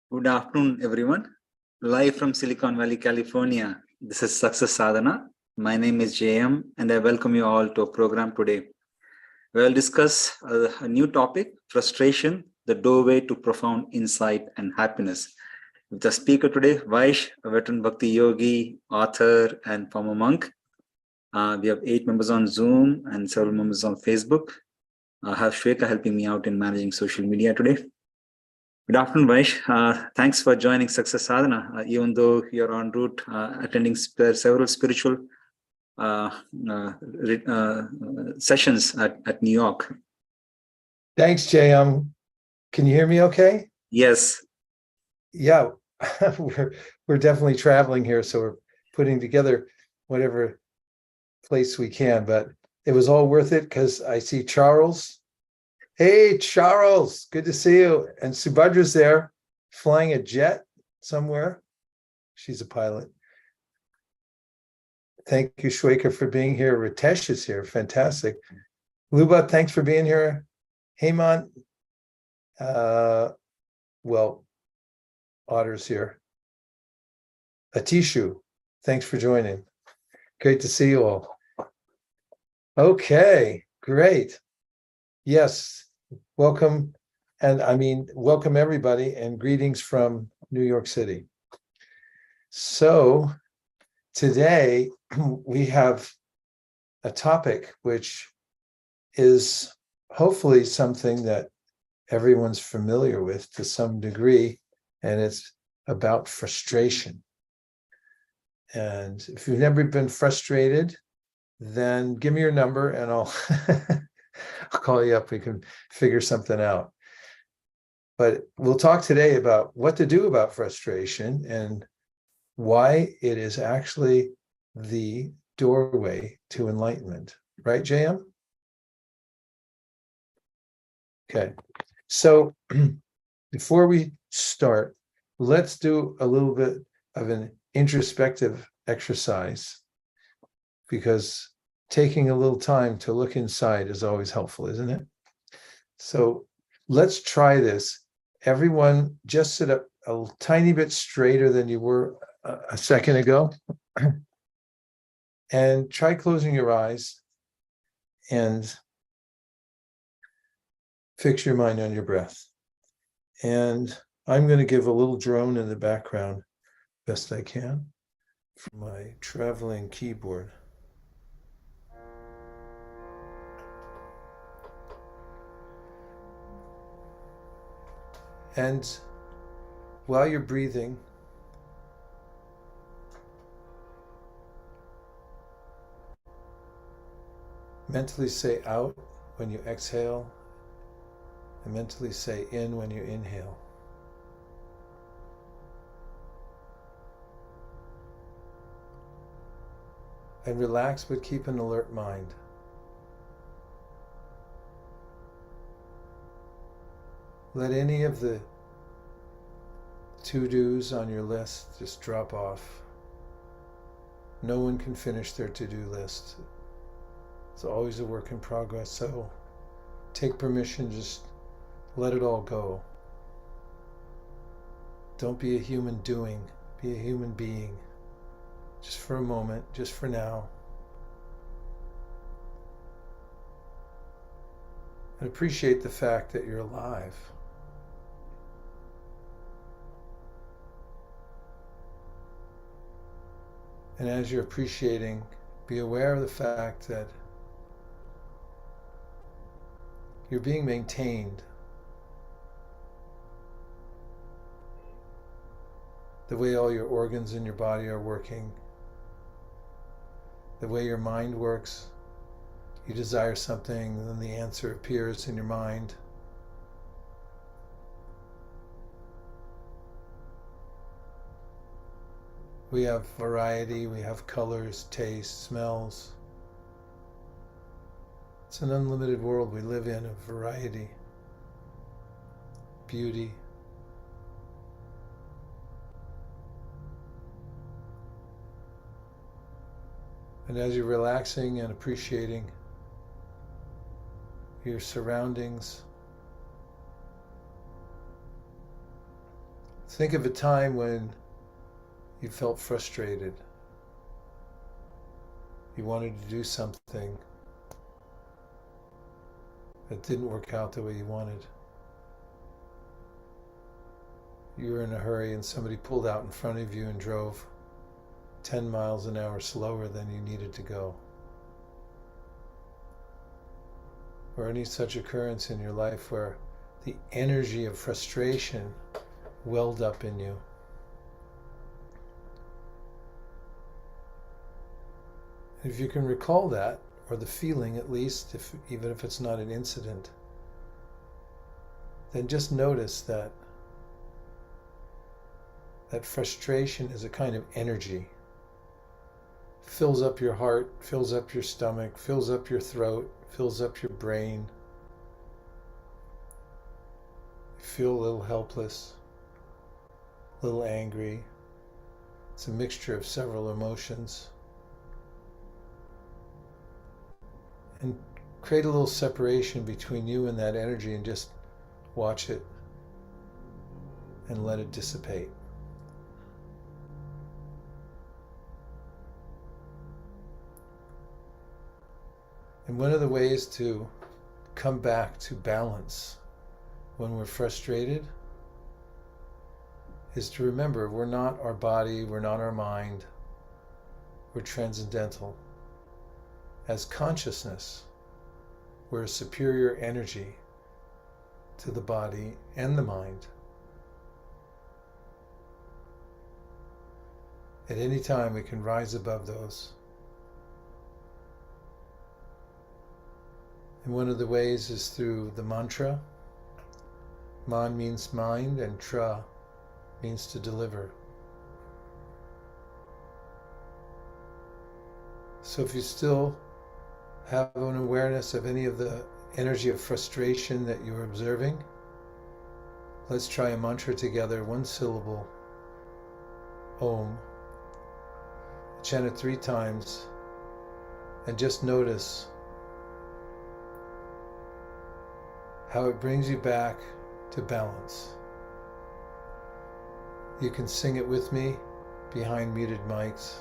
Good afternoon, everyone. Live from Silicon Valley, California. This is Success Sadhana. My name is JM, and I welcome you all to a program today. We'll discuss a new topic, frustration, the doorway to profound insight and happiness. With the speaker today, Vaish, a veteran Bhakti yogi, author, and former monk. We have 8 members on Zoom and several members on Facebook. I have Shweta helping me out in managing social media today. Good afternoon, Vaish. Thanks for joining Success Sadhana, even though you're en route attending several spiritual sessions at New York. Thanks, Jay. Can you hear me okay? Yes. Yeah, we're definitely traveling here, so we're putting together whatever place we can, but it was all worth it because I see Charles. Hey, Charles, good to see you. And Subhadra's there flying a jet somewhere. She's a pilot. Thank you, Shweka, for being here. Ritesh is here. Fantastic. Luba, thanks for being here. Hemant, Otter's here. Atishu, thanks for joining. Great to see you all. Okay, great. Yes, welcome. And welcome everybody and greetings from New York City. So today we have a topic which is hopefully something that everyone's familiar with to some degree, and it's about frustration. And if you've never been frustrated, then give me your number and I'll call you up. We can figure something out. But we'll talk today about what to do about frustration and why it is actually the doorway to enlightenment. Right, JM? Okay. So before we start, let's do a little bit of an introspective exercise, because taking a little time to look inside is always helpful, isn't it? So let's try this. Everyone just sit up a tiny bit straighter than you were a second ago. And try closing your eyes and fix your mind on your breath. And I'm going to give a little drone in the background, best I can, from my traveling keyboard. And while you're breathing, mentally say out when you exhale, and mentally say in when you inhale. And relax, but keep an alert mind. Let any of the to-dos on your list just drop off. No one can finish their to-do list. It's always a work in progress, so take permission, just let it all go. Don't be a human doing, be a human being. Just for a moment, just for now. And appreciate the fact that you're alive. And as you're appreciating, be aware of the fact that you're being maintained. The way all your organs in your body are working, the way your mind works. You desire something, and then the answer appears in your mind. We have variety, we have colors, tastes, smells. It's an unlimited world we live in of variety, beauty. And as you're relaxing and appreciating your surroundings, Think of a time when you felt frustrated. You wanted to do something that didn't work out the way you wanted. You were in a hurry and somebody pulled out in front of you and drove 10 miles an hour slower than you needed to go. Or any such occurrence in your life where the energy of frustration welled up in you. If you can recall that, or the feeling at least, even if it's not an incident, then just notice that frustration is a kind of energy. Fills up your heart, fills up your stomach, fills up your throat, fills up your brain. You feel a little helpless, a little angry. It's a mixture of several emotions. And create a little separation between you and that energy and just watch it and let it dissipate. And one of the ways to come back to balance when we're frustrated is to remember we're not our body, we're not our mind, we're transcendental. As consciousness, we're a superior energy to the body and the mind. At any time we can rise above those. And one of the ways is through the mantra. Man means mind and tra means to deliver. So if you still have an awareness of any of the energy of frustration that you're observing, let's try a mantra together, one syllable, Om. Chant it 3 times and just notice how it brings you back to balance. You can sing it with me behind muted mics.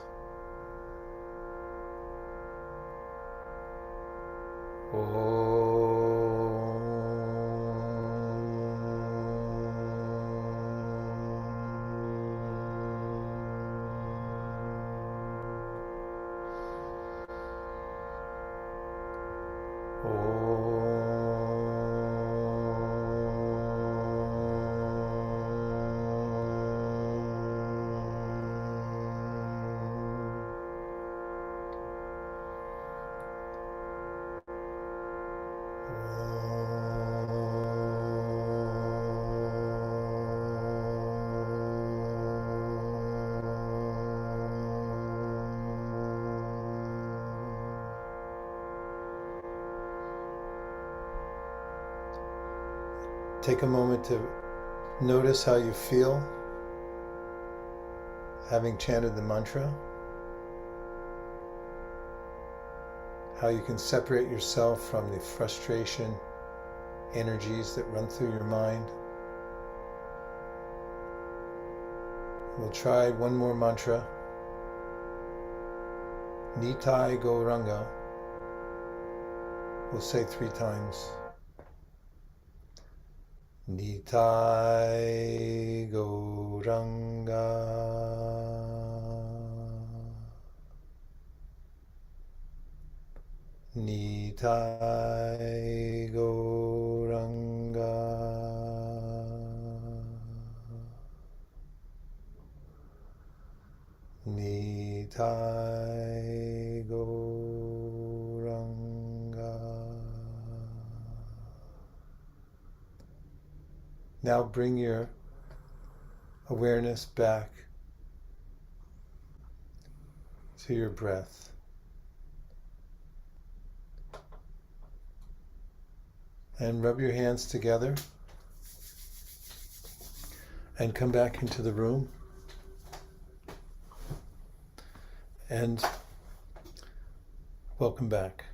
Take a moment to notice how you feel having chanted the mantra, how you can separate yourself from the frustration energies that run through your mind. We'll try one more mantra. Nitai Gauranga. We'll say 3 times. Nitai Gauranga. Nitai Gauranga. Nitai Gauranga. Now bring your awareness back to your breath. And rub your hands together and come back into the room. And welcome back.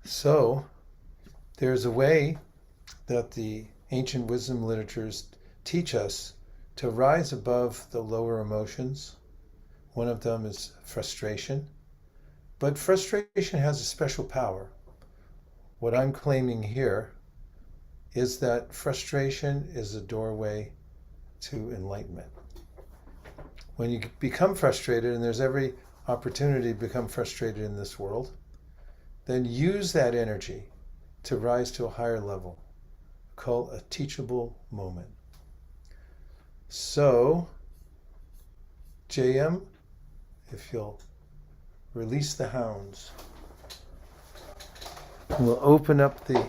So, there's a way that the ancient wisdom literatures teach us to rise above the lower emotions. One of them is frustration. But frustration has a special power. What I'm claiming here is that frustration is a doorway to enlightenment. When you become frustrated, and there's every opportunity to become frustrated in this world, then use that energy to rise to a higher level, called a teachable moment. So, JM, if you'll release the hounds, we'll open up the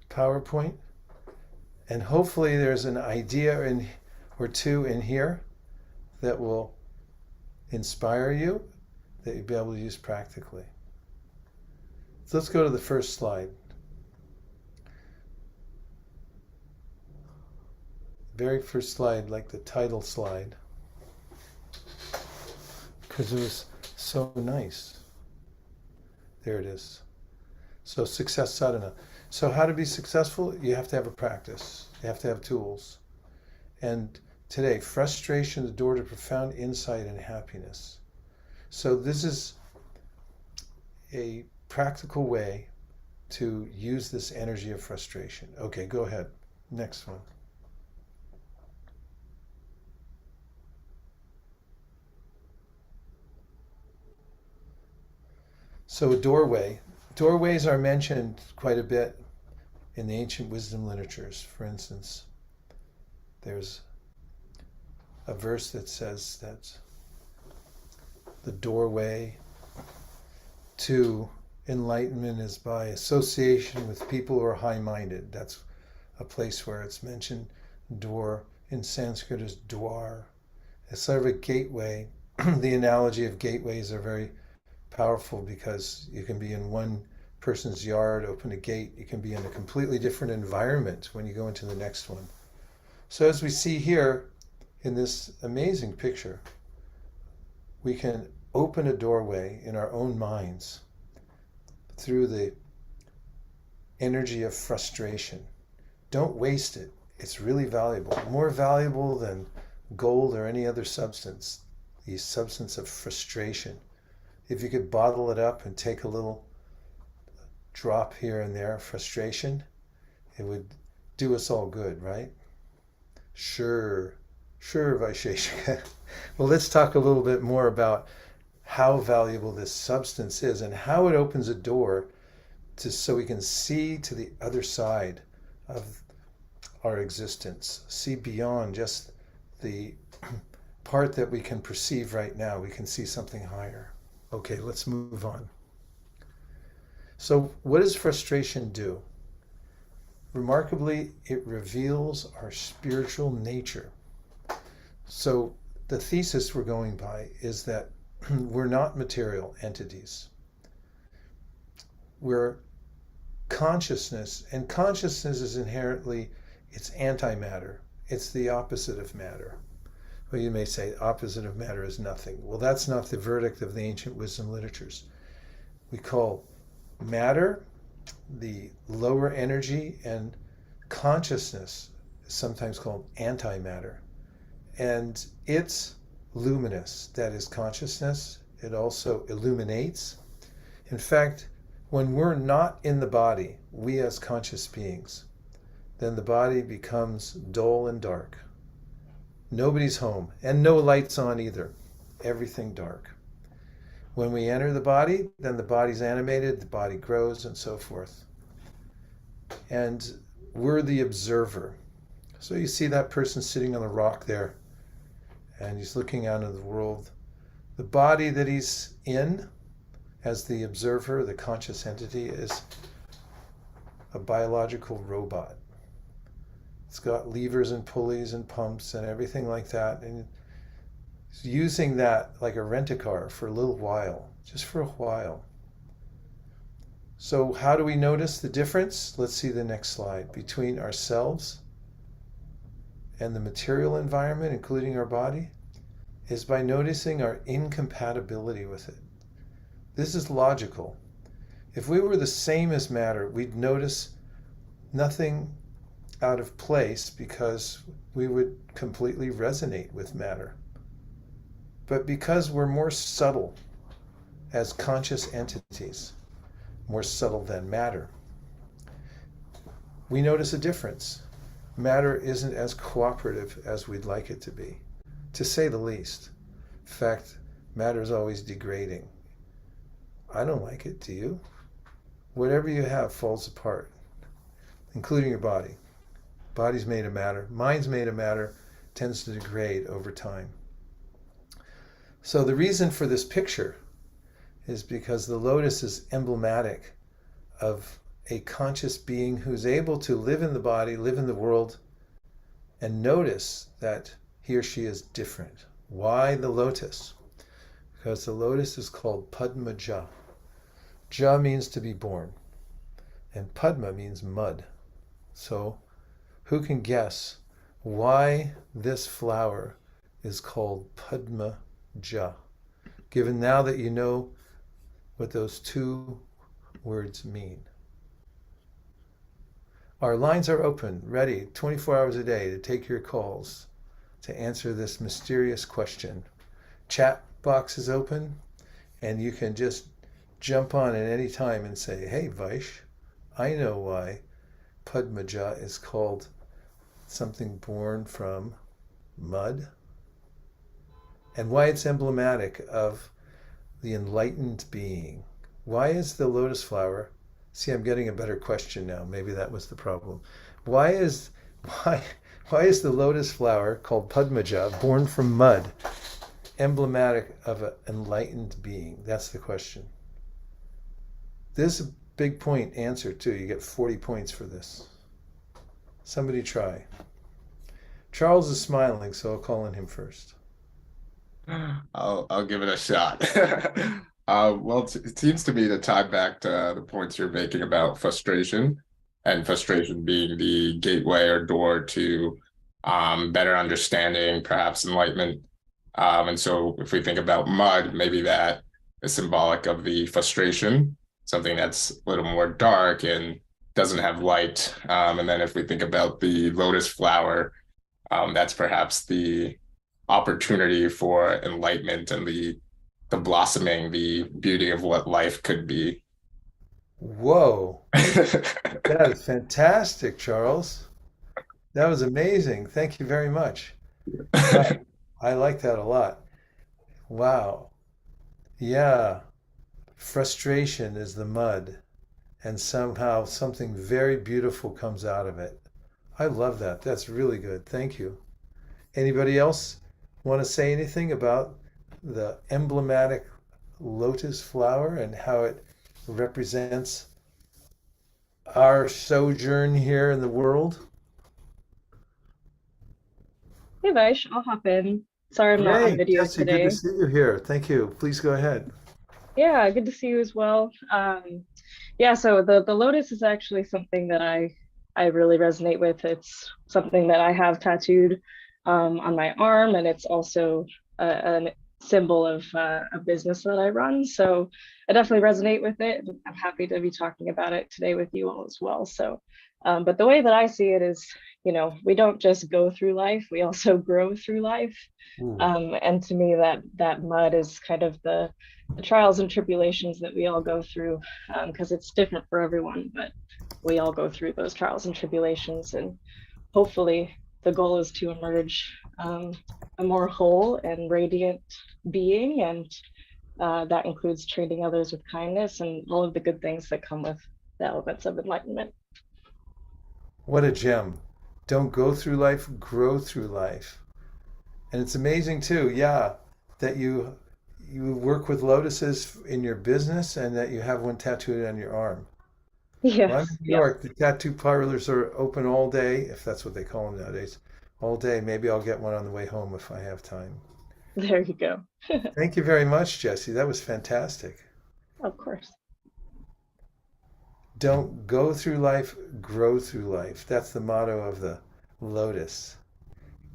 PowerPoint, and hopefully there's an idea or two in here that will inspire you, that you'll be able to use practically. So let's go to the first slide. Very first slide, like the title slide, because it was so nice. There it is. So success sadhana. So how to be successful? You have to have a practice. You have to have tools. And today, frustration, the door to profound insight and happiness. So this is a practical way to use this energy of frustration. Okay, go ahead. Next one. So a doorway. Doorways are mentioned quite a bit in the ancient wisdom literatures. For instance, there's a verse that says that the doorway to enlightenment is by association with people who are high-minded. That's a place where it's mentioned. Door in Sanskrit is dwar. It's sort of a gateway. The analogy of gateways are very powerful because you can be in one person's yard, open a gate. You can be in a completely different environment when you go into the next one. So as we see here in this amazing picture, we can open a doorway in our own minds through the energy of frustration. Don't waste it. It's really valuable. More valuable than gold or any other substance. The substance of frustration. If you could bottle it up and take a little drop here and there of frustration, it would do us all good, right? Sure, Vaisheshika. Well, let's talk a little bit more about how valuable this substance is and how it opens a door so we can see to the other side of our existence, see beyond just the part that we can perceive right now. We can see something higher. Okay, let's move on. So what does frustration do? Remarkably, it reveals our spiritual nature. So the thesis we're going by is that we're not material entities. We're consciousness, and consciousness is inherently, it's antimatter. It's the opposite of matter. Well, you may say opposite of matter is nothing. Well, that's not the verdict of the ancient wisdom literatures. We call matter the lower energy, and consciousness is sometimes called antimatter. And it's luminous, that is consciousness. It also illuminates. In fact, when we're not in the body, we as conscious beings, then the body becomes dull and dark. Nobody's home, and no lights on either. Everything dark. When we enter the body, then the body's animated, the body grows, and so forth. And we're the observer. So you see that person sitting on the rock there, and he's looking out into the world. The body that he's in, as the observer, the conscious entity, is a biological robot. It's got levers and pulleys and pumps and everything like that. And it's using that like a rent-a-car for a little while, just for a while. So how do we notice the difference? Let's see the next slide. Between ourselves and the material environment, including our body, is by noticing our incompatibility with it. This is logical. If we were the same as matter, we'd notice nothing out of place because we would completely resonate with matter. But because we're more subtle as conscious entities, more subtle than matter, we notice a difference. Matter isn't as cooperative as we'd like it to be, to say the least. In fact, matter is always degrading. I don't like it, do you? Whatever you have falls apart, including your body. Body's made of matter. Mind's made of matter, tends to degrade over time. So the reason for this picture is because the lotus is emblematic of a conscious being who's able to live in the body, live in the world, and notice that he or she is different. Why the lotus? Because the lotus is called Padma Ja. Ja means to be born, and Padma means mud. So who can guess why this flower is called Padma Ja? Given now that you know what those two words mean. Our lines are open, ready 24 hours a day to take your calls to answer this mysterious question. Chat box is open, and you can just jump on at any time and say, hey, Vaish, I know why Padmaja is called something born from mud, and why it's emblematic of the enlightened being. Why is the lotus flower? See, I'm getting a better question now. Maybe that was the problem. Why is the lotus flower called Padmaja, born from mud, emblematic of an enlightened being? That's the question. This is a big point answer too. You get 40 points for this. Somebody try. Charles is smiling, so I'll call on him first. I'll give it a shot. Well, it seems to me to tie back to the points you're making about frustration, and frustration being the gateway or door to better understanding, perhaps enlightenment. And so if we think about mud, maybe that is symbolic of the frustration, something that's a little more dark and doesn't have light. And then if we think about the lotus flower, that's perhaps the opportunity for enlightenment and the blossoming, the beauty of what life could be. Whoa, that is fantastic, Charles. That was amazing. Thank you very much. I like that a lot. Wow. Yeah. Frustration is the mud, and somehow something very beautiful comes out of it. I love that. That's really good. Thank you. Anybody else want to say anything about the emblematic lotus flower and how it represents our sojourn here in the world? Hey Vaish, I'll hop in. Sorry I'm not on Great, video Jesse, good to today. see you here. Thank you. Please go ahead. Yeah, good to see you as well. Yeah, so the lotus is actually something that I really resonate with. It's something that I have tattooed on my arm, and it's also a symbol of a business that I run. So I definitely resonate with it. I'm happy to be talking about it today with you all as well. So, but the way that I see it is, we don't just go through life, we also grow through life. And to me, that mud is kind of the trials and tribulations that we all go through, because it's different for everyone, but we all go through those trials and tribulations, and hopefully the goal is to emerge a more whole and radiant being, and that includes treating others with kindness and all of the good things that come with the elements of enlightenment. What a gem. Don't go through life, grow through life. And it's amazing too, yeah, that you work with lotuses in your business and that you have one tattooed on your arm. Well, I'm Yes, in New yep. York. The tattoo parlors are open all day, if that's what they call them nowadays. All day. Maybe I'll get one on the way home if I have time. There you go. Thank you very much, Jesse. That was fantastic. Of course. Don't go through life, grow through life. That's the motto of the lotus.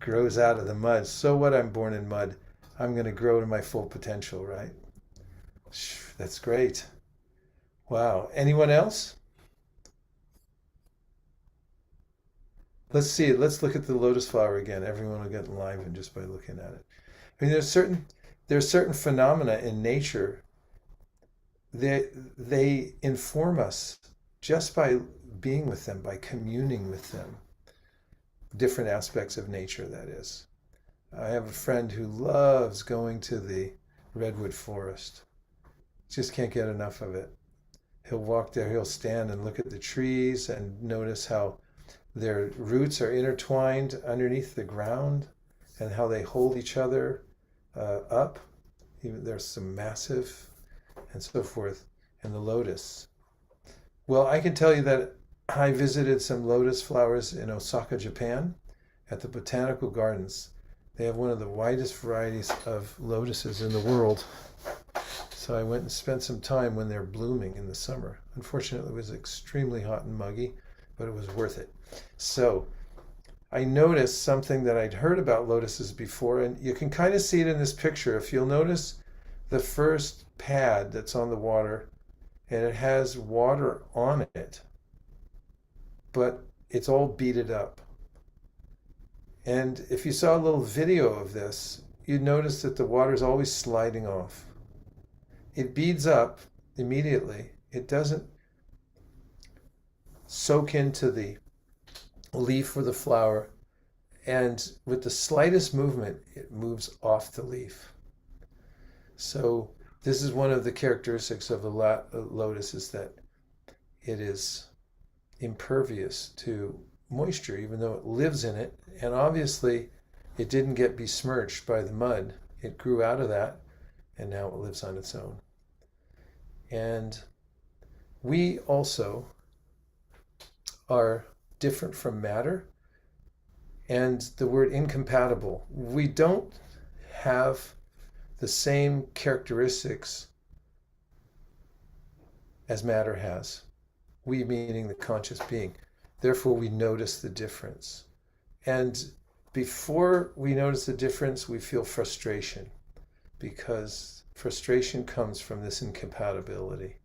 Grows out of the mud. So what? I'm born in mud. I'm going to grow to my full potential, right? That's great. Wow. Anyone else? Let's see it. Let's look at the lotus flower again. Everyone will get enlivened just by looking at it. I mean, there's certain phenomena in nature. They inform us just by being with them, by communing with them. Different aspects of nature, that is. I have a friend who loves going to the redwood forest. Just can't get enough of it. He'll walk there, he'll stand and look at the trees and notice how their roots are intertwined underneath the ground and how they hold each other up. Even there's some massive and so forth. And the lotus. Well, I can tell you that I visited some lotus flowers in Osaka, Japan, at the Botanical Gardens. They have one of the widest varieties of lotuses in the world. So I went and spent some time when they're blooming in the summer. Unfortunately, it was extremely hot and muggy, but it was worth it. So I noticed something that I'd heard about lotuses before, and you can kind of see it in this picture. If you'll notice the first pad that's on the water, and it has water on it, but it's all beaded up. And if you saw a little video of this, you'd notice that the water is always sliding off. It beads up immediately. It doesn't soak into the leaf or the flower, and with the slightest movement, it moves off the leaf. So this is one of the characteristics of the lotus, is that it is impervious to moisture, even though it lives in it. And obviously, it didn't get besmirched by the mud. It grew out of that, and now it lives on its own. And we also are different from matter. And the word incompatible, we don't have the same characteristics as matter has. We meaning the conscious being. Therefore, we notice the difference. And before we notice the difference, we feel frustration, because frustration comes from this incompatibility.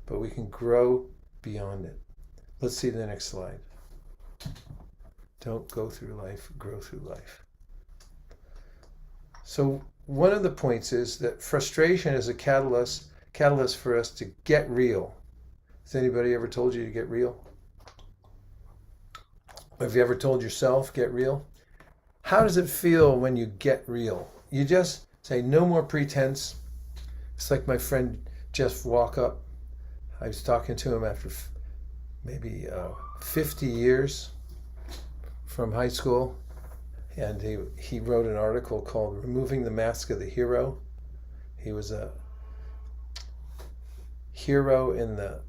But we can grow beyond it. Let's see the next slide. Don't go through life, grow through life. So one of the points is that frustration is a catalyst for us to get real. Has anybody ever told you to get real? Have you ever told yourself, get real? How does it feel when you get real? You just say, no more pretense. It's like my friend Jeff Walkup. I was talking to him after maybe 50 years from high school. And he wrote an article called Removing the Mask of the Hero. He was a hero in the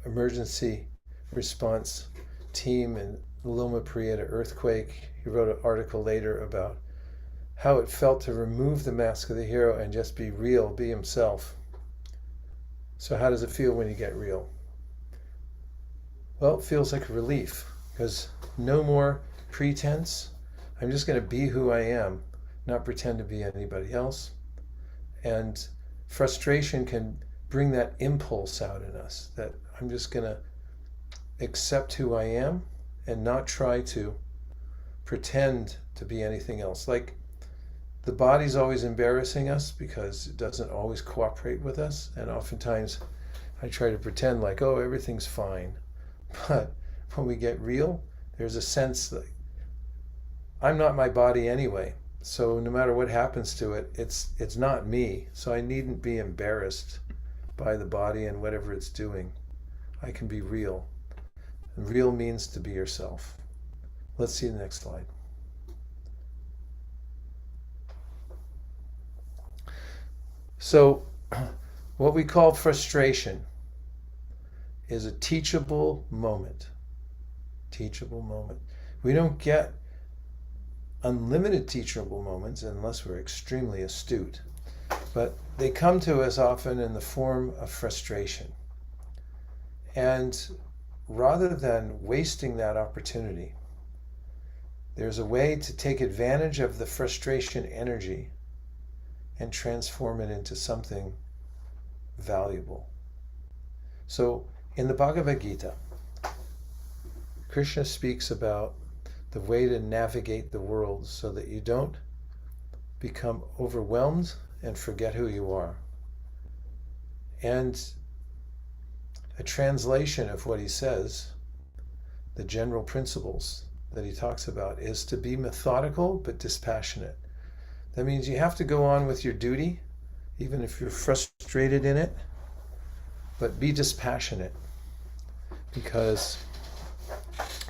emergency response team in Loma Prieta earthquake. He wrote an article later about how it felt to remove the mask of the hero and just be real, be himself. So how does it feel when you get real? Well, it feels like a relief, because no more pretense. I'm just going to be who I am, not pretend to be anybody else. And frustration can bring that impulse out in us, that I'm just going to accept who I am and not try to pretend to be anything else. Like, the body's always embarrassing us because it doesn't always cooperate with us. And oftentimes I try to pretend like, oh, everything's fine. But when we get real, there's a sense that I'm not my body anyway. So no matter what happens to it, it's not me. So I needn't be embarrassed by the body and whatever it's doing. I can be real. And real means to be yourself. Let's see the next slide. So what we call frustration is a teachable moment. Teachable moment. We don't get unlimited teachable moments unless we're extremely astute. But they come to us often in the form of frustration. And rather than wasting that opportunity, there's a way to take advantage of the frustration energy and transform it into something valuable. So in the Bhagavad Gita, Krishna speaks about the way to navigate the world so that you don't become overwhelmed and forget who you are. And a translation of what he says, the general principles that he talks about, is to be methodical but dispassionate. That means you have to go on with your duty, even if you're frustrated in it, but be dispassionate, because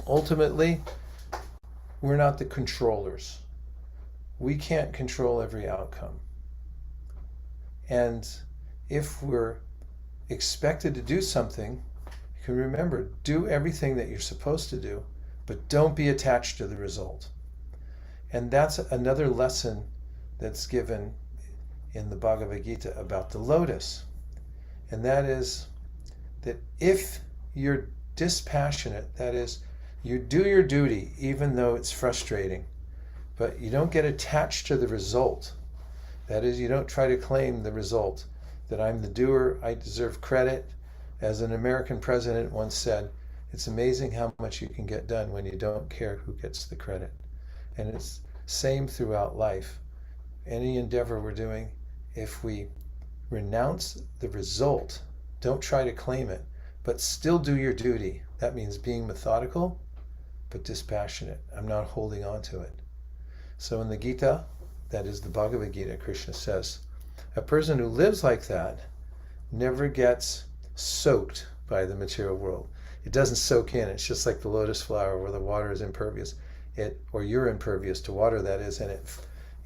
ultimately we're not the controllers. We can't control every outcome. And if we're expected to do something, you can remember, do everything that you're supposed to do, but don't be attached to the result. And that's another lesson that's given in the Bhagavad Gita about the lotus. And that is that if you're dispassionate, that is, you do your duty even though it's frustrating, but you don't get attached to the result. That is, you don't try to claim the result, that I'm the doer, I deserve credit. As an American president once said, it's amazing how much you can get done when you don't care who gets the credit. And it's same throughout life. Any endeavor we're doing, if we renounce the result, don't try to claim it, but still do your duty. That means being methodical, but dispassionate. I'm not holding on to it. So in the Gita, that is the Bhagavad Gita, Krishna says, a person who lives like that never gets soaked by the material world. It doesn't soak in. It's just like the lotus flower where the water is impervious. Or you're impervious to water, that is, and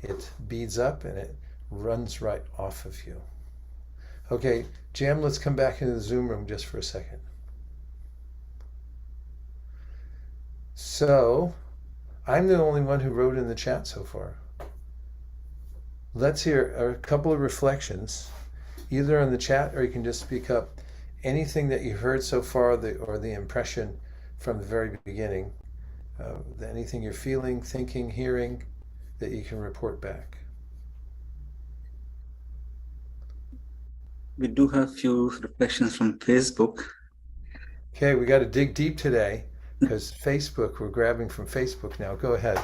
it beads up and it runs right off of you. Okay, Jam, let's come back into the Zoom room just for a second. So, I'm the only one who wrote in the chat so far. Let's hear a couple of reflections, either in the chat or you can just speak up. Anything that you heard so far, or the impression from the very beginning, anything you're feeling, thinking, hearing, that you can report back. We do have few reflections from Facebook. Okay, we got to dig deep today because Facebook, we're grabbing from Facebook now. Go ahead.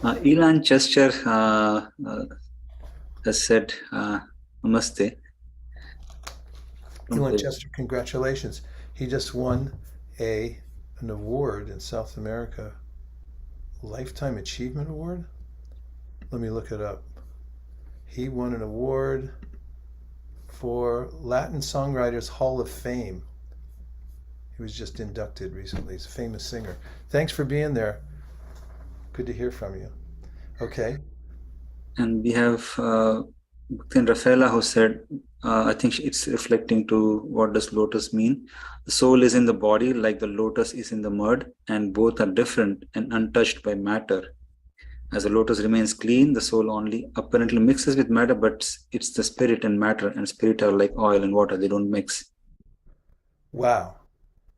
Elon Chester has said, Namaste. Elon Chester, congratulations. He just won an award in South America, Lifetime Achievement Award. Let me look it up. He won an award for Latin Songwriters Hall of Fame. He was just inducted recently. He's a famous singer. Thanks for being there. Good to hear from you. Okay. And we have Bhaktin Rafaela who said, I think it's reflecting to what does lotus mean. The soul is in the body like the lotus is in the mud, and both are different and untouched by matter. As the lotus remains clean, the soul only apparently mixes with matter, but it's the spirit and matter, and spirit are like oil and water, they don't mix. Wow.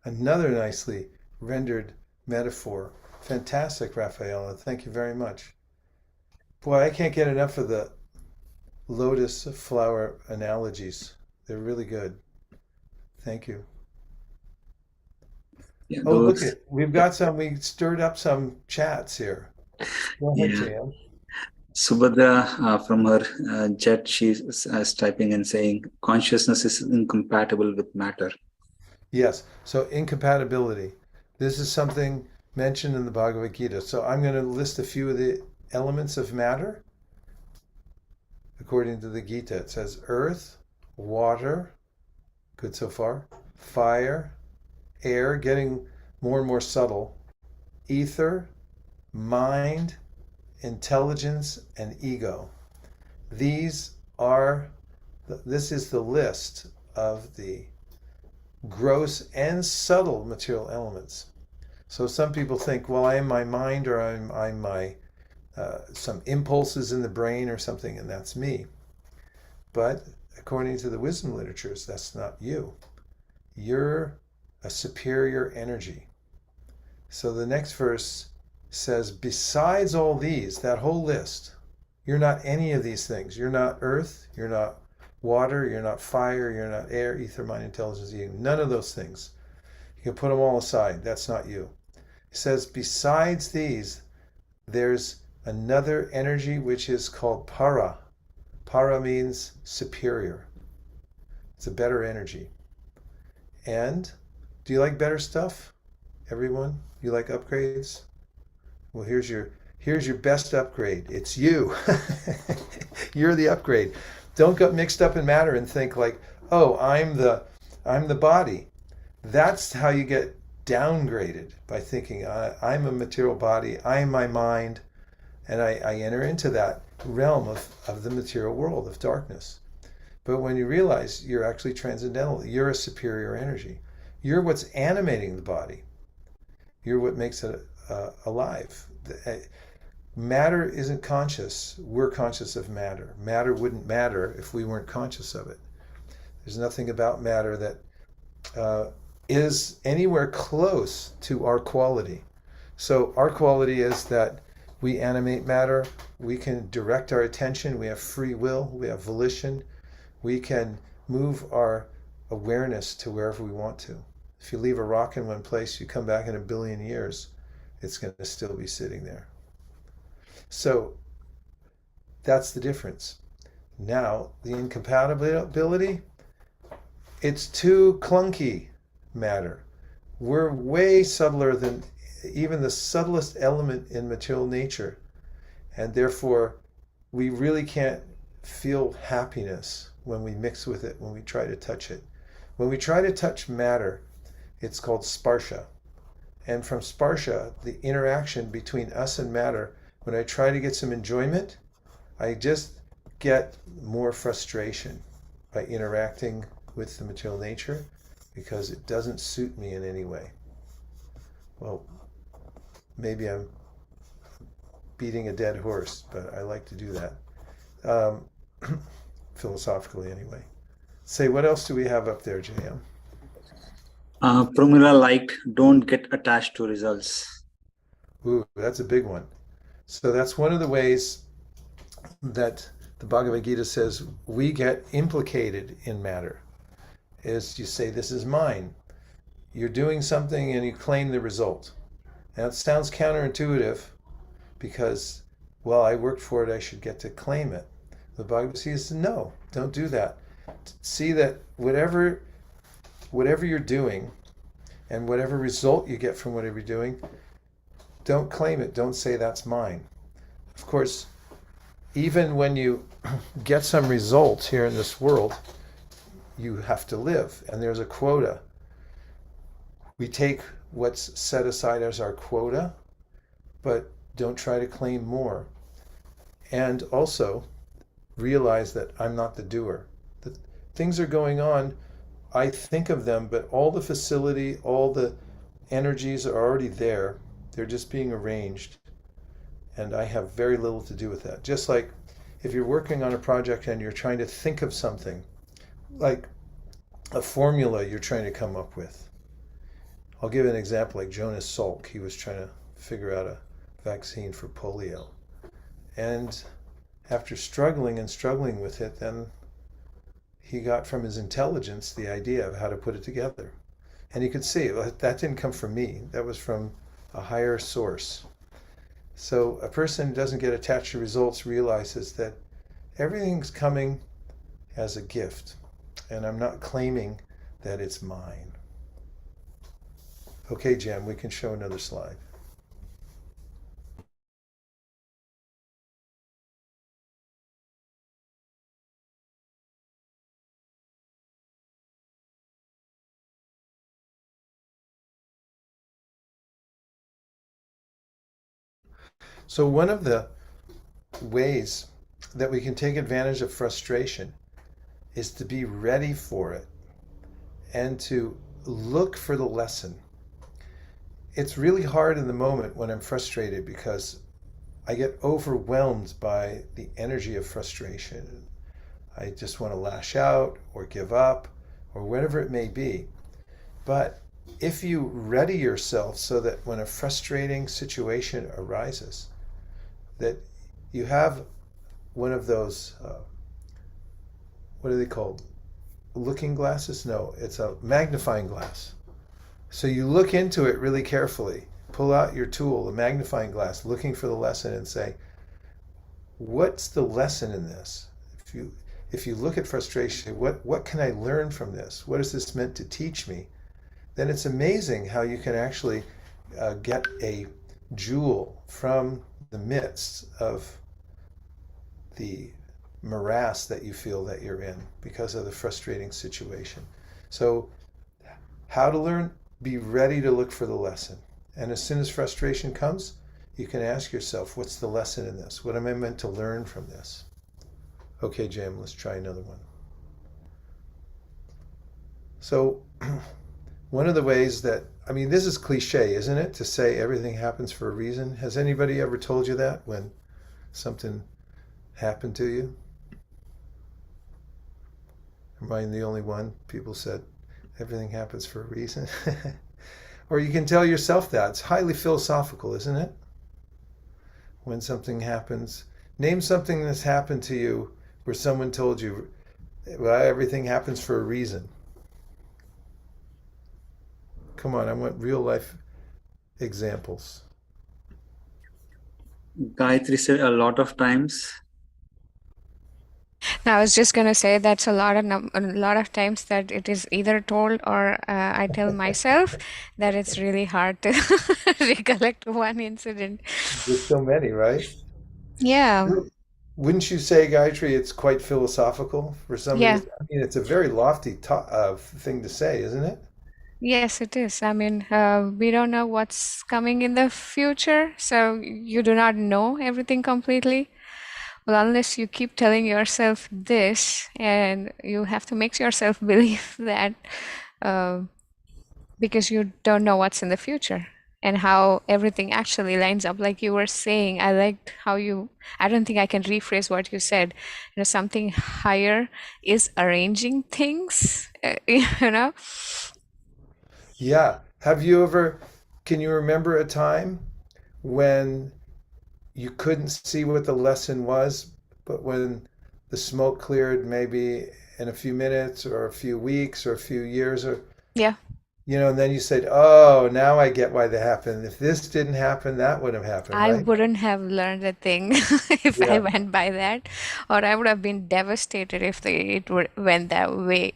Another nicely rendered metaphor. Fantastic, Rafaela. Thank you very much. Boy, I can't get enough of the lotus flower analogies. They're really good. Thank you. Yeah, Oh, look it. We've got we stirred up some chats here. Go ahead, Yeah. Jan. Subhadra from her jet, she's typing and saying, consciousness is incompatible with matter. Yes, so incompatibility. This is something mentioned in the Bhagavad Gita. So I'm going to list a few of the elements of matter. According to the Gita, it says earth, water, good so far, fire, air, getting more and more subtle, ether, mind, intelligence, and ego. This is the list of the gross and subtle material elements. So some people think, well, I am my mind, or I'm my some impulses in the brain or something, and that's me. But according to the wisdom literatures, that's not you. You're a superior energy. So the next verse says, besides all these, that whole list, you're not any of these things. You're not earth, you're not water, you're not fire, you're not air, ether, mind, intelligence, ego. None of those things. You can put them all aside. That's not you. It says, besides these, there's another energy which is called para. Para means superior. It's a better energy. And do you like better stuff? Everyone? You like upgrades? Well, here's your best upgrade. It's you. You're the upgrade. Don't get mixed up in matter and think like, oh, I'm the body. That's how you get downgraded, by thinking I'm a material body, I'm my mind, and I enter into that realm of the material world of darkness. But when you realize you're actually transcendental, you're a superior energy. You're what's animating the body. You're what makes it alive. Matter isn't conscious. We're conscious of matter. Matter wouldn't matter if we weren't conscious of it. There's nothing about matter that is anywhere close to our quality. So our quality is that we animate matter. We can direct our attention. We have free will. We have volition. We can move our awareness to wherever we want to. If you leave a rock in one place, you come back in 1 billion years, it's going to still be sitting there. So that's the difference. Now, the incompatibility, it's too clunky matter. We're way subtler than even the subtlest element in material nature. And therefore, we really can't feel happiness when we mix with it, when we try to touch it. When we try to touch matter, it's called sparsha. And from sparsha, the interaction between us and matter, when I try to get some enjoyment, I just get more frustration by interacting with the material nature because it doesn't suit me in any way. Well, maybe I'm beating a dead horse, but I like to do that. Philosophically anyway. Say, what else do we have up there, JM? Pramila liked, don't get attached to results. Ooh, that's a big one. So that's one of the ways that the Bhagavad Gita says we get implicated in matter. Is you say, this is mine. You're doing something and you claim the result. Now it sounds counterintuitive because, well, I worked for it, I should get to claim it. The Bhagavad Gita says, no, don't do that. See that whatever you're doing and whatever result you get from whatever you're doing, don't claim it. Don't say that's mine. Of course, even when you get some results here in this world, you have to live, and there's a quota. We take what's set aside as our quota, but don't try to claim more. And also realize that I'm not the doer. That things are going on, I think of them, but all the facility, all the energies are already there. They're just being arranged. And I have very little to do with that. Just like if you're working on a project and you're trying to think of something, like a formula you're trying to come up with. I'll give an example, like Jonas Salk. He was trying to figure out a vaccine for polio. And after struggling with it, then he got from his intelligence the idea of how to put it together. And you could see, that didn't come from me. That was from a higher source. So a person who doesn't get attached to results realizes that everything's coming as a gift. And I'm not claiming that it's mine. Okay, Jem, we can show another slide. So one of the ways that we can take advantage of frustration is to be ready for it and to look for the lesson. It's really hard in the moment when I'm frustrated because I get overwhelmed by the energy of frustration. I just want to lash out or give up or whatever it may be. But if you ready yourself so that when a frustrating situation arises, that you have one of those, what are they called? Looking glasses? No, it's a magnifying glass. So you look into it really carefully, pull out your tool, a magnifying glass, looking for the lesson and say, what's the lesson in this? If you look at frustration, what can I learn from this? What is this meant to teach me? Then it's amazing how you can actually get a jewel from the midst of the morass that you feel that you're in because of the frustrating situation. So how to learn? Be ready to look for the lesson. And as soon as frustration comes, you can ask yourself, what's the lesson in this? What am I meant to learn from this? Okay, Jim, let's try another one. So one of the ways that, I mean, this is cliche, isn't it? To say everything happens for a reason. Has anybody ever told you that when something happened to you? Am I the only one? People said everything happens for a reason. Or you can tell yourself that. It's highly philosophical, isn't it? When something happens, name something that's happened to you where someone told you, well, everything happens for a reason. Come on, I want real life examples. Gayatri said a lot of times. Now, I was just going to say that's a lot of times that it is either told or I tell myself that it's really hard to recollect one incident. There's so many, right? Yeah, Wouldn't you say, Gayatri, it's quite philosophical for somebody? yeah, I mean, it's a very lofty thing to say, isn't it? yes, it is. I mean, we don't know what's coming in the future, so you do not know everything completely. Well, unless you keep telling yourself this, and you have to make yourself believe that uh, because you don't know what's in the future and how everything actually lines up. Like you were saying, I liked how I don't think I can rephrase what you said. Something higher is arranging things, you know? Yeah. Can you remember a time when you couldn't see what the lesson was, but when the smoke cleared, maybe in a few minutes or a few weeks or a few years, or Yeah. and then you said, oh, now I get why they happened. If this didn't happen, that would have happened, I right? wouldn't have learned a thing if I Yeah. went by that, or I would have been devastated if it went that way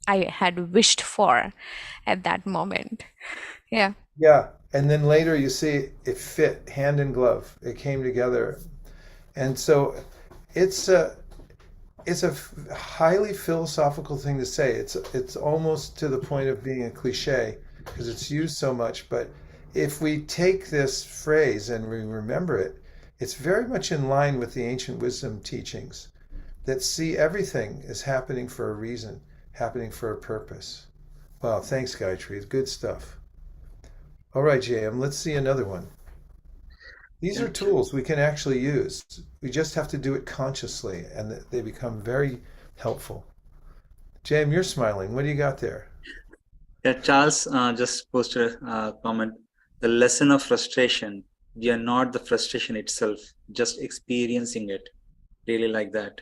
I had wished for at that moment. Yeah. Yeah. And then later you see it fit hand in glove. It came together. And so it's a highly philosophical thing to say. It's almost to the point of being a cliche because it's used so much. But if we take this phrase and we remember it, it's very much in line with the ancient wisdom teachings that see everything as happening for a reason, happening for a purpose. Wow, thanks, Gayatri. It's good stuff. All right, JM, let's see another one. These are tools we can actually use. We just have to do it consciously, and they become very helpful. JM, you're smiling. What do you got there? Yeah, Charles just posted a comment. The lesson of frustration. We are not the frustration itself, just experiencing it. Really like that.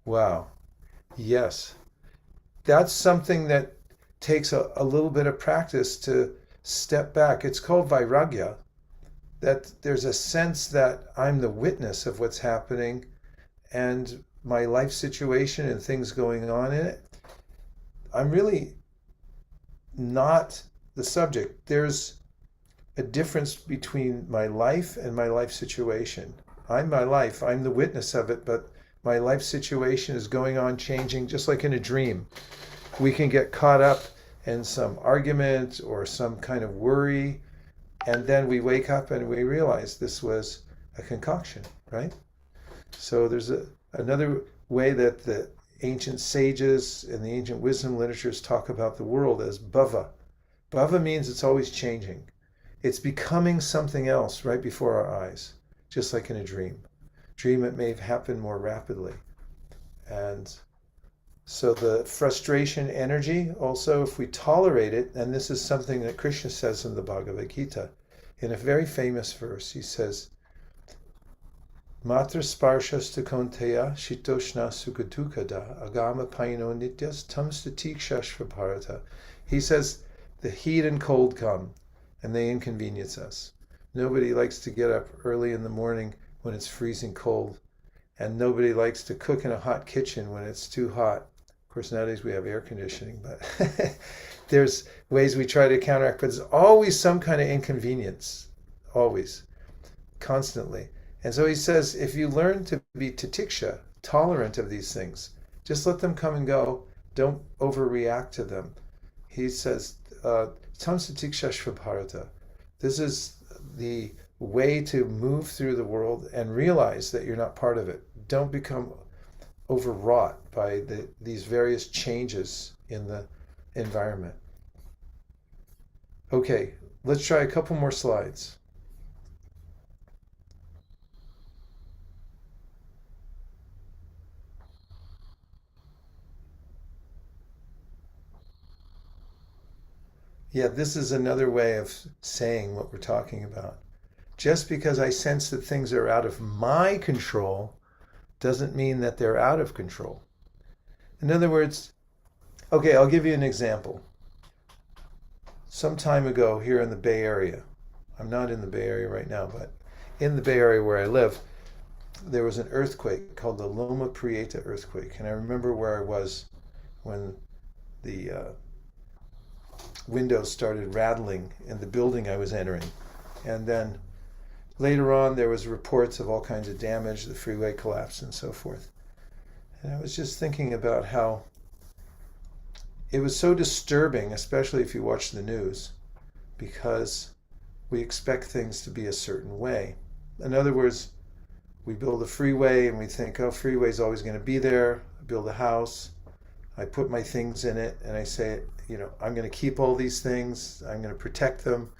Wow. Yes. That's something that takes a little bit of practice to step back. It's called vairagya, that there's a sense that I'm the witness of what's happening and my life situation and things going on in it. I'm really not the subject. There's a difference between my life and my life situation. I'm my life, I'm the witness of it, but my life situation is going on, changing, just like in a dream. We can get caught up in some argument or some kind of worry, and then we wake up and we realize this was a concoction, right? So there's another way that the ancient sages and the ancient wisdom literatures talk about the world as bhava. Bhava means it's always changing. It's becoming something else right before our eyes, just like in a dream. Dream, it may happen more rapidly. And so the frustration energy, also, if we tolerate it, and this is something that Krishna says in the Bhagavad Gita, in a very famous verse, he says, Matra sparshasta konteya shitoshna sukadukada agama paino nityas tamstatikshashva bharata. He says, the heat and cold come, and they inconvenience us. Nobody likes to get up early in the morning when it's freezing cold, and nobody likes to cook in a hot kitchen when it's too hot. Of course, nowadays we have air conditioning, but there's ways we try to counteract, but there's always some kind of inconvenience, always, constantly. And so he says, if you learn to be titiksha, tolerant of these things, just let them come and go. Don't overreact to them. He says, tam satiksha shvabharata. This is the way to move through the world and realize that you're not part of it. Don't become overwrought by these various changes in the environment. Okay, let's try a couple more slides. Yeah, this is another way of saying what we're talking about. Just because I sense that things are out of my control doesn't mean that they're out of control. In other words, okay, I'll give you an example. Some time ago here in the Bay Area, I'm not in the Bay Area right now, but in the Bay Area where I live, there was an earthquake called the Loma Prieta earthquake. And I remember where I was when the windows started rattling in the building I was entering. And then later on, there was reports of all kinds of damage, the freeway collapsed and so forth. And I was just thinking about how it was so disturbing, especially if you watch the news, because we expect things to be a certain way. In other words, we build a freeway and we think, oh, freeway's always going to be there. I build a house, I put my things in it, and I say, I'm going to keep all these things, I'm going to protect them,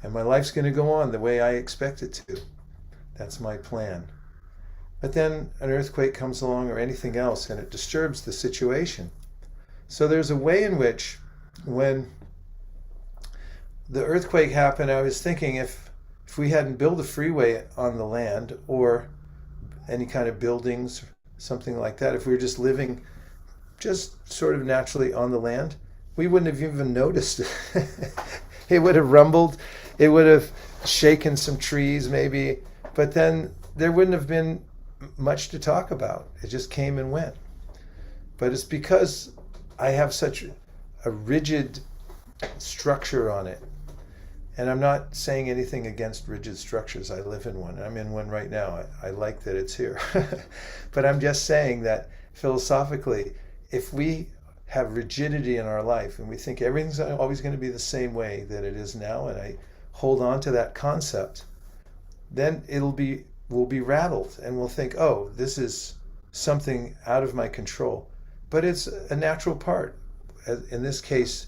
and my life's going to go on the way I expect it to. That's my plan. But then an earthquake comes along or anything else, and it disturbs the situation. So there's a way in which, when the earthquake happened, I was thinking if we hadn't built a freeway on the land or any kind of buildings, something like that, if we were just living just sort of naturally on the land, we wouldn't have even noticed it. It would have rumbled, it would have shaken some trees maybe, but then there wouldn't have been much to talk about. It just came and went. But it's because I have such a rigid structure on it. And I'm not saying anything against rigid structures. I live in one. I'm in one right now. I like that it's here. But I'm just saying that philosophically, if we have rigidity in our life and we think everything's always going to be the same way that it is now, and I hold on to that concept, then we'll be rattled and we'll think, oh, this is something out of my control. But it's a natural part. In this case,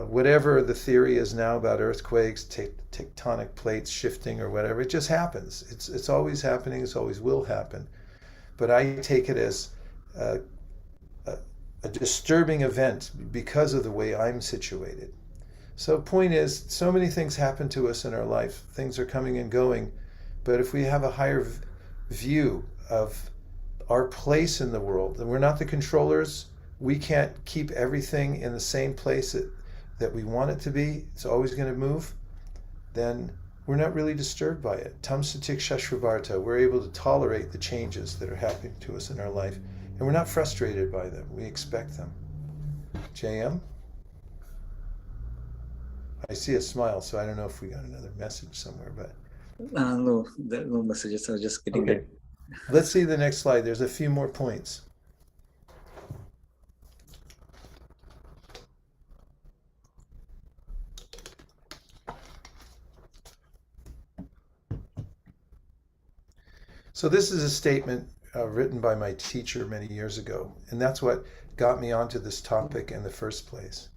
whatever the theory is now about earthquakes, tectonic plates shifting or whatever, it just happens. It's always happening, it always will happen. But I take it as a disturbing event because of the way I'm situated. So point is, so many things happen to us in our life. Things are coming and going. But if we have a higher view of our place in the world, and we're not the controllers, we can't keep everything in the same place that we want it to be, it's always going to move, then we're not really disturbed by it. Tam satik shashrabarta, we're able to tolerate the changes that are happening to us in our life, and we're not frustrated by them. We expect them. JM? I see a smile, so I don't know if we got another message somewhere, but... No, there are no messages. I was just getting Okay. it. Let's see the next slide. There's a few more points. So this is a statement written by my teacher many years ago, and that's what got me onto this topic in the first place,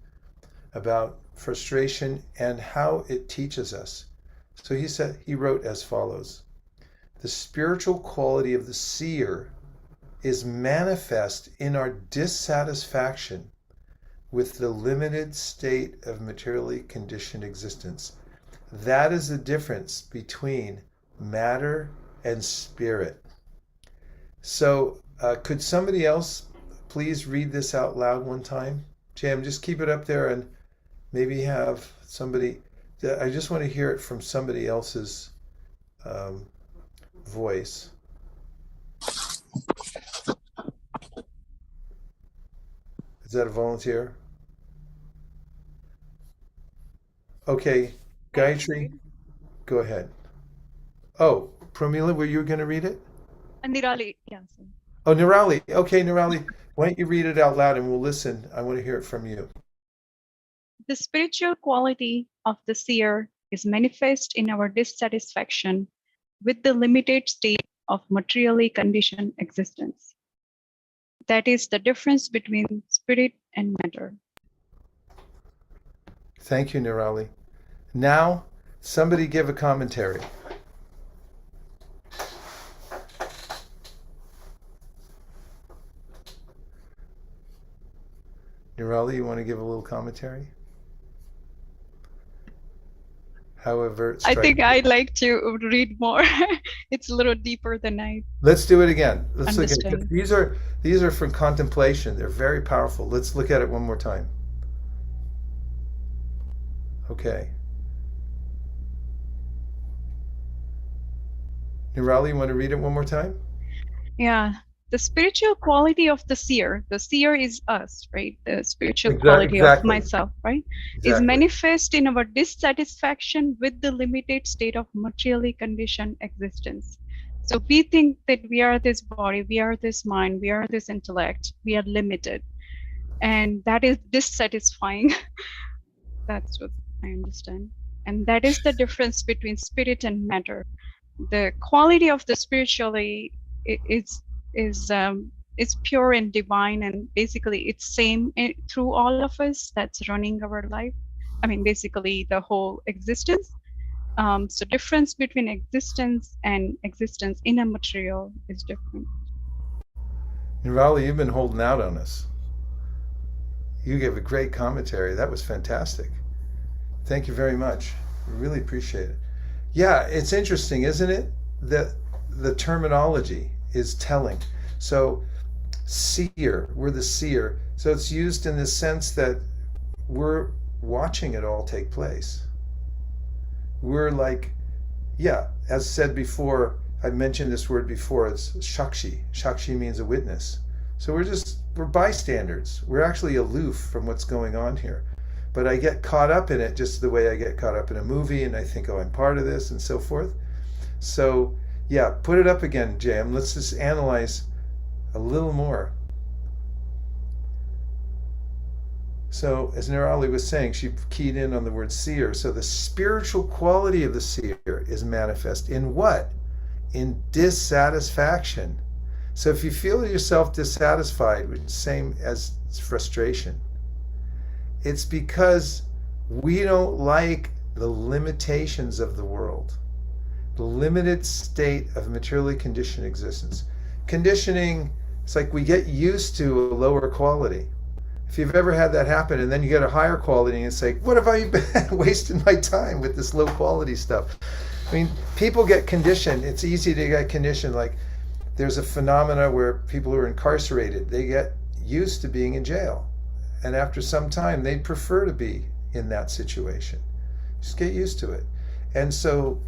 about frustration and how it teaches us. So he wrote as follows: the spiritual quality of the seer is manifest in our dissatisfaction with the limited state of materially conditioned existence. That is the difference between matter and spirit. So could somebody else please read this out loud one time? Jam, just keep it up there and maybe have somebody I just want to hear it from somebody else's voice. Is that a volunteer? Okay, Gayatri, go ahead. Oh, Pramila, were you going to read it? Nirali, yeah. Oh, Nirali. Okay, Nirali, why don't you read it out loud and we'll listen. I want to hear it from you. The spiritual quality of the seer is manifest in our dissatisfaction with the limited state of materially conditioned existence. That is the difference between spirit and matter. Thank you, Nirali. Now, somebody give a commentary. Nirali, you want to give a little commentary? However, I think I'd like to read more. It's a little deeper than I let's do it again. Let's look at it. understand. These are from contemplation. They're very powerful. Let's look at it one more time. Okay. Nirali, you want to read it one more time? Yeah. The spiritual quality of the seer is us, right? The spiritual quality of Exactly. myself, right? Is Exactly. manifest in our dissatisfaction with the limited state of materially conditioned existence. So we think that we are this body, we are this mind, we are this intellect, we are limited. And that is dissatisfying. That's what I understand. And that is the difference between spirit and matter. The quality of the spiritually is pure and divine, and basically it's same through all of us that's running our life. I mean, basically the whole existence. So difference between existence and existence in a material is different. Nirali, you've been holding out on us. You gave a great commentary. That was fantastic. Thank you very much. I really appreciate it. Yeah, it's interesting, isn't it? That the terminology is telling. So seer, we're the seer. So it's used in the sense that we're watching it all take place. We're like, yeah, as said before, I mentioned this word before, it's shakshi. Shakshi means a witness. So we're bystanders. We're actually aloof from what's going on here. But I get caught up in it just the way I get caught up in a movie and I think, oh, I'm part of this and so forth. So yeah, put it up again, Jam. Let's just analyze a little more. So as Nirali was saying, she keyed in on the word seer. So the spiritual quality of the seer is manifest in what? In dissatisfaction. So if you feel yourself dissatisfied, which is the same as frustration, it's because we don't like the limitations of the world, the limited state of materially conditioned existence. Conditioning, it's like we get used to a lower quality. If you've ever had that happen and then you get a higher quality and it's like, what have I been wasting my time with this low quality stuff? I mean, people get conditioned. It's easy to get conditioned. Like there's a phenomena where people who are incarcerated, they get used to being in jail. And after some time, they'd prefer to be in that situation. Just get used to it. And so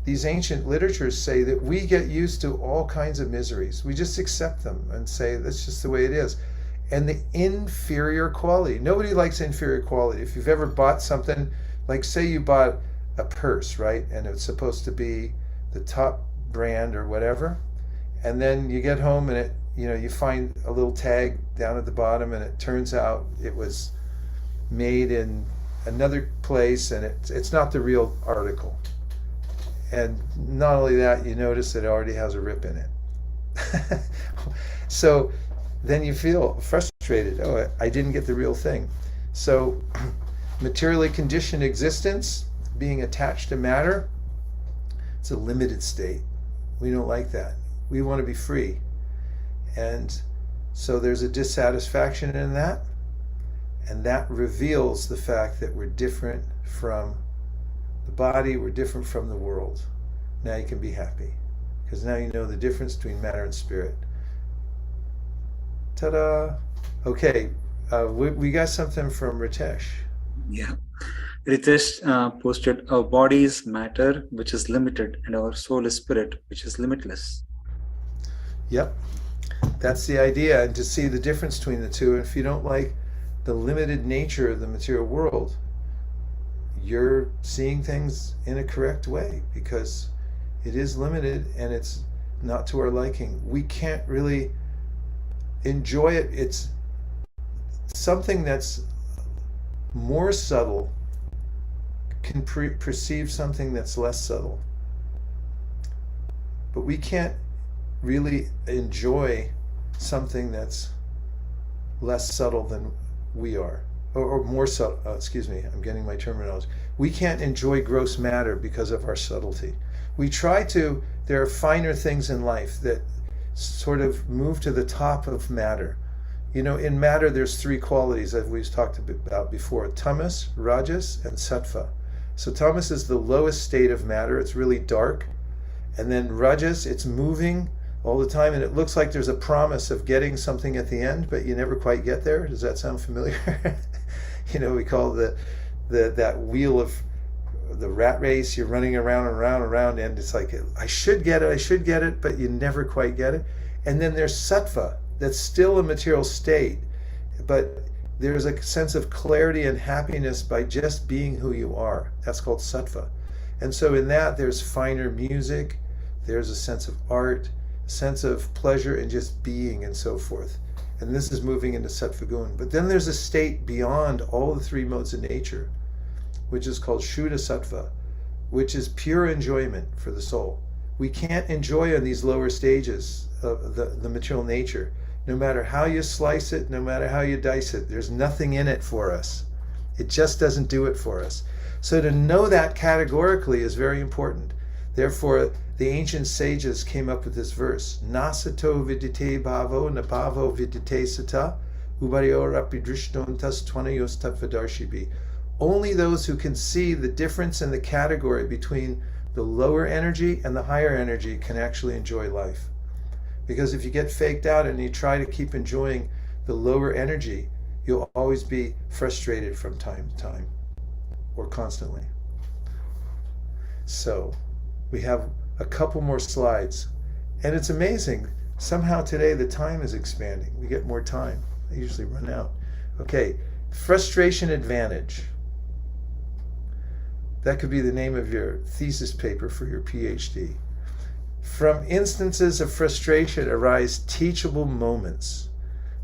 these ancient literatures say that we get used to all kinds of miseries. We just accept them and say, that's just the way it is. And the inferior quality. Nobody likes inferior quality. If you've ever bought something, like say you bought a purse, right? And it's supposed to be the top brand or whatever. And then you get home and you find a little tag down at the bottom and it turns out it was made in another place and it's not the real article. And not only that, you notice that it already has a rip in it. So then you feel frustrated. Oh, I didn't get the real thing. So materially conditioned existence, being attached to matter, it's a limited state. We don't like that. We want to be free. And so there's a dissatisfaction in that. And that reveals the fact that we're different from the body, we're different from the world. Now you can be happy. Because now you know the difference between matter and spirit. Ta-da! Okay, we got something from Ritesh. Yeah. Ritesh posted, our body is matter, which is limited, and our soul is spirit, which is limitless. Yep, that's the idea, and to see the difference between the two. And if you don't like the limited nature of the material world, you're seeing things in a correct way, because it is limited and it's not to our liking. We can't really enjoy it. It's something that's more subtle can perceive something that's less subtle, but we can't really enjoy something that's less subtle than we are, or more subtle. Excuse me, I'm getting my terminology. We can't enjoy gross matter because of our subtlety. We try to. There are finer things in life that sort of move to the top of matter. You know, in matter, there's three qualities that we've talked about before: tamas, rajas, and sattva. So tamas is the lowest state of matter. It's really dark. And then rajas, it's moving all the time, and it looks like there's a promise of getting something at the end, but you never quite get there. Does that sound familiar? You know, we call that wheel of the rat race. You're running around and around and around, and it's like, I should get it, but you never quite get it. And then there's sattva. That's still a material state, but there's a sense of clarity and happiness by just being who you are. That's called sattva. And so in that, there's finer music, there's a sense of art, a sense of pleasure in just being, and so forth. And this is moving into sattva gun. But then there's a state beyond all the three modes of nature, which is called shuddha sattva, which is pure enjoyment for the soul. We can't enjoy on these lower stages of the material nature. No matter how you slice it, no matter how you dice it, there's nothing in it for us. It just doesn't do it for us. So to know that categorically is very important. Therefore, the ancient sages came up with this verse: Nasato vidite bhavo, napavo vidite sata, ubaryorapi drishnontas tvanayos tattvadarshibhi. Only those who can see the difference in the category between the lower energy and the higher energy can actually enjoy life. Because if you get faked out and you try to keep enjoying the lower energy, you'll always be frustrated from time to time, or constantly. So we have a couple more slides, and it's amazing. Somehow today the time is expanding. We get more time. I usually run out. Okay, frustration advantage. That could be the name of your thesis paper for your PhD. From instances of frustration arise teachable moments,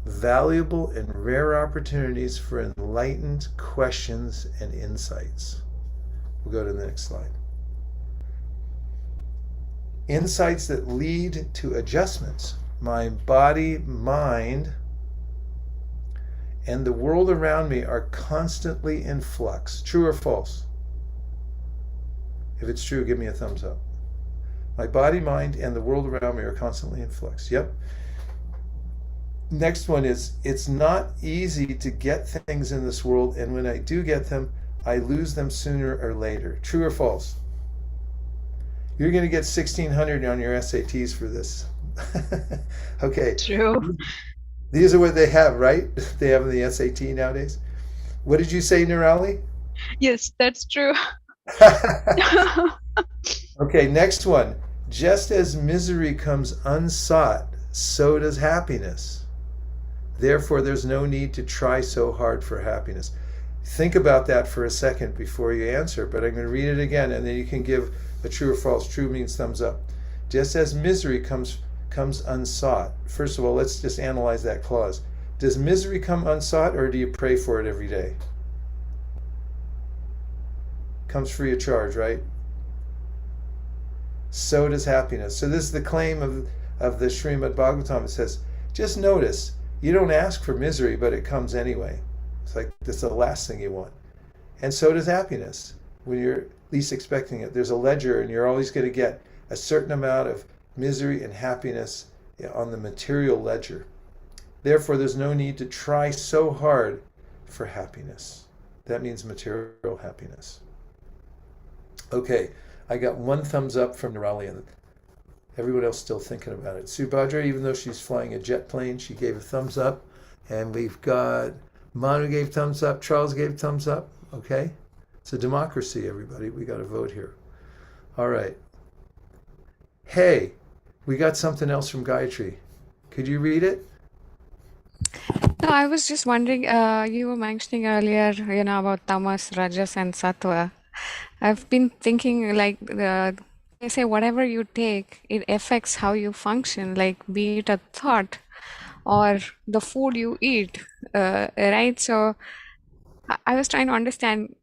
valuable and rare opportunities for enlightened questions and insights. We'll go to the next slide. Insights that lead to adjustments. My body, mind, and the world around me are constantly in flux. True or false? If it's true, give me a thumbs up. My body, mind, and the world around me are constantly in flux. Yep. Next one is, it's not easy to get things in this world, and when I do get them, I lose them sooner or later. True or false? You're going to get 1,600 on your SATs for this. Okay. True. These are what they have, right? They have in the SAT nowadays. What did you say, Nirali? Yes, that's true. Okay, next one. Just as misery comes unsought, so does happiness. Therefore, there's no need to try so hard for happiness. Think about that for a second before you answer, but I'm going to read it again, and then you can give a true or false. True means thumbs up. Just as misery comes unsought. First of all, let's just analyze that clause. Does misery come unsought, or do you pray for it every day? Comes free of charge, right? So does happiness. So this is the claim of the Srimad Bhagavatam. It says, just notice, you don't ask for misery, but it comes anyway. It's like, that's the last thing you want. And so does happiness. When you're least expecting it, there's a ledger, and you're always going to get a certain amount of misery and happiness on the material ledger. Therefore, there's no need to try so hard for happiness. That means material happiness. Okay, I got one thumbs up from Nirali, and everyone else still thinking about it. Subhadra, even though she's flying a jet plane, she gave a thumbs up. And we've got Manu gave thumbs up, Charles gave thumbs up. Okay? It's a democracy, everybody. We got to vote here. All right. Hey, we got something else from Gayatri. Could you read it? No, I was just wondering, you were mentioning earlier, about tamas, rajas, and sattva. I've been thinking like they say whatever you take, it affects how you function, like be it a thought or the food you eat, right? So I was trying to understand,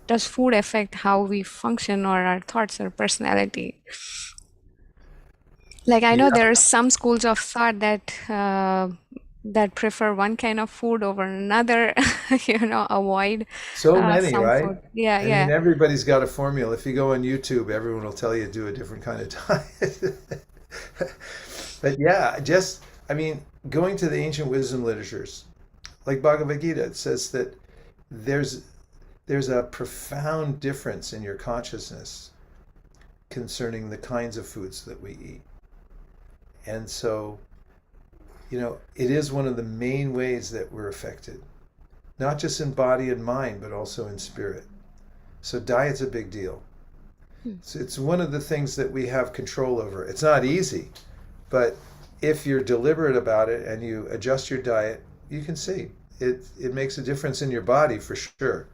does food affect how we function or our thoughts or personality? Like I know Yeah. there are some schools of thought that prefer one kind of food over another, avoid So many, some right? food. Yeah, I mean, yeah. everybody's got a formula. If you go on YouTube, everyone will tell you to do a different kind of diet. But yeah, I mean, going to the ancient wisdom literatures, like Bhagavad Gita, it says that there's a profound difference in your consciousness concerning the kinds of foods that we eat. And so, it is one of the main ways that we're affected, not just in body and mind, but also in spirit. So diet's a big deal. So it's one of the things that we have control over. It's not easy, but if you're deliberate about it and you adjust your diet, you can see it makes a difference in your body for sure.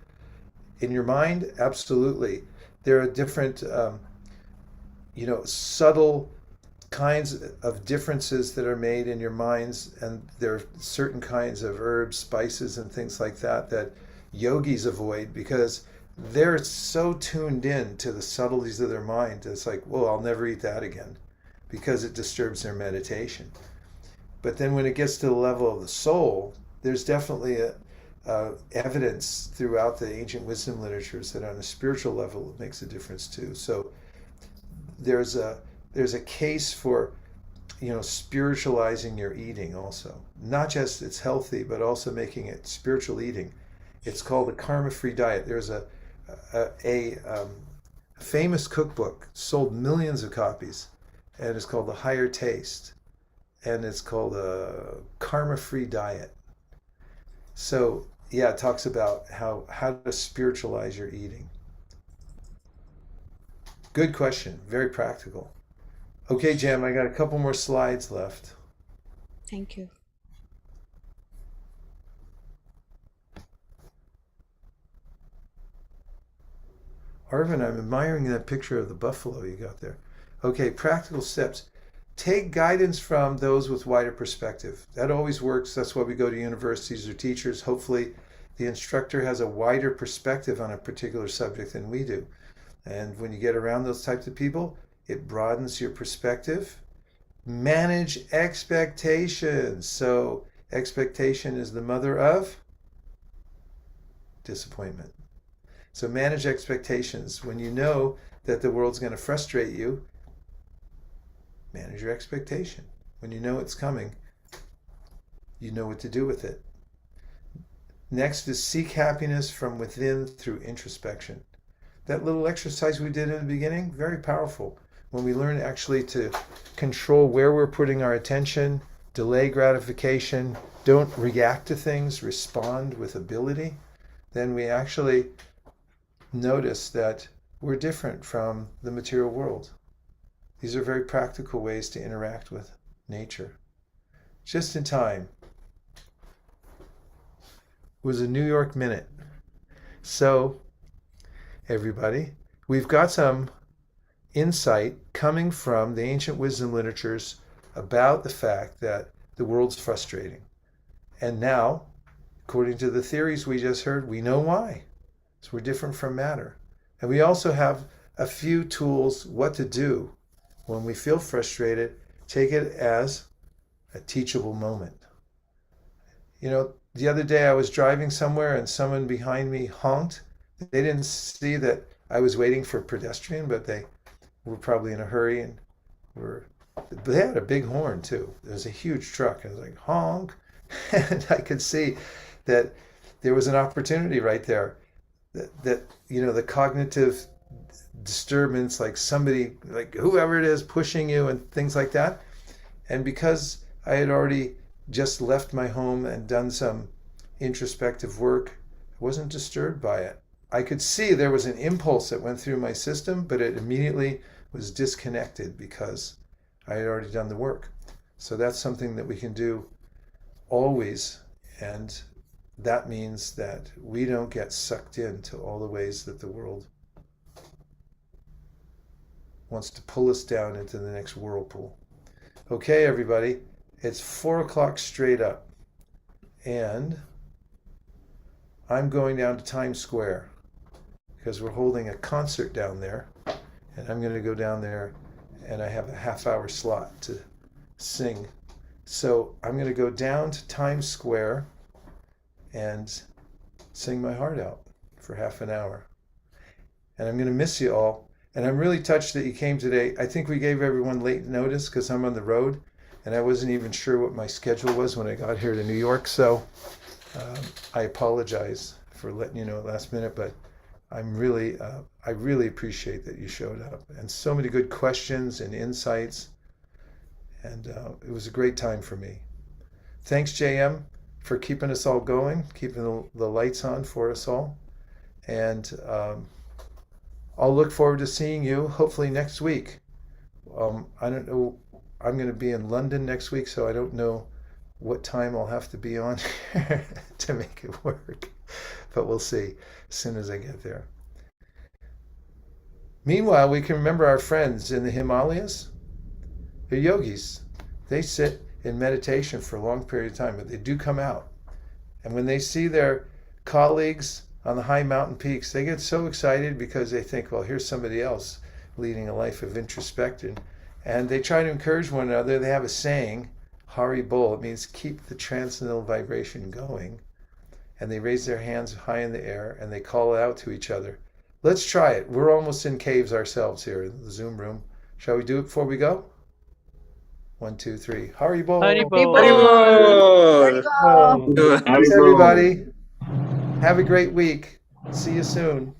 In your mind, absolutely. There are different, subtle kinds of differences that are made in your minds, and there are certain kinds of herbs, spices, and things like that yogis avoid because they're so tuned in to the subtleties of their mind. It's like, well, I'll never eat that again because it disturbs their meditation. But then when it gets to the level of the soul, there's definitely evidence throughout the ancient wisdom literatures that on a spiritual level it makes a difference too. So there's a case for spiritualizing your eating also. Not just it's healthy, but also making it spiritual eating. It's called a karma-free diet. There's a famous cookbook, sold millions of copies, and it's called The Higher Taste, and it's called a karma-free diet. So yeah, it talks about how to spiritualize your eating. Good question, very practical. Okay, Jam, I got a couple more slides left. Thank you. Arvin, I'm admiring that picture of the buffalo you got there. Okay, practical steps. Take guidance from those with wider perspective. That always works. That's why we go to universities or teachers. Hopefully, the instructor has a wider perspective on a particular subject than we do. And when you get around those types of people, it broadens your perspective. Manage expectations. So, expectation is the mother of disappointment. So manage expectations. When you know that the world's going to frustrate you, manage your expectation. When you know it's coming, you know what to do with it. Next is seek happiness from within through introspection. That little exercise we did in the beginning, very powerful. When we learn actually to control where we're putting our attention, delay gratification, don't react to things, respond with ability, then we actually notice that we're different from the material world. These are very practical ways to interact with nature. Just in time was a New York Minute. So, everybody, we've got some insight coming from the ancient wisdom literatures about the fact that the world's frustrating. And now, according to the theories we just heard, we know why. So we're different from matter. And we also have a few tools what to do when we feel frustrated. Take it as a teachable moment. The other day I was driving somewhere and someone behind me honked. They didn't see that I was waiting for a pedestrian, but they were probably in a hurry and they had a big horn too. There was a huge truck. I was like, honk. And I could see that there was an opportunity right there. That the cognitive disturbance, like somebody, like whoever it is pushing you and things like that. And because I had already just left my home and done some introspective work, I wasn't disturbed by it. I could see there was an impulse that went through my system, but it immediately was disconnected because I had already done the work. So that's something that we can do always. And that means that we don't get sucked into all the ways that the world wants to pull us down into the next whirlpool. Okay, everybody, it's 4 o'clock straight up. And I'm going down to Times Square because we're holding a concert down there. And I'm going to go down there and I have a half-hour slot to sing. So I'm going to go down to Times Square and sing my heart out for half an hour. And I'm going to miss you all. And I'm really touched that you came today. I think we gave everyone late notice because I'm on the road and I wasn't even sure what my schedule was when I got here to New York. So I apologize for letting you know at last minute, but I really appreciate that you showed up and so many good questions and insights. And it was a great time for me. Thanks, JM, for keeping us all going, keeping the lights on for us all. And I'll look forward to seeing you hopefully next week. I don't know, I'm going to be in London next week, so I don't know what time I'll have to be on to make it work. But we'll see as soon as I get there. Meanwhile, we can remember our friends in the Himalayas. They're yogis. They sit in meditation for a long period of time, but they do come out. And when they see their colleagues on the high mountain peaks, they get so excited because they think, well, here's somebody else leading a life of introspection. And they try to encourage one another. They have a saying, Hari Bol. It means keep the transcendental vibration going. And they raise their hands high in the air and they call it out to each other. Let's try it. We're almost in caves ourselves here in the Zoom room. Shall we do it before we go? 1, 2, 3. Hari Bol. Hari Bol. Haribol. Thanks, everybody. Have a great week. See you soon.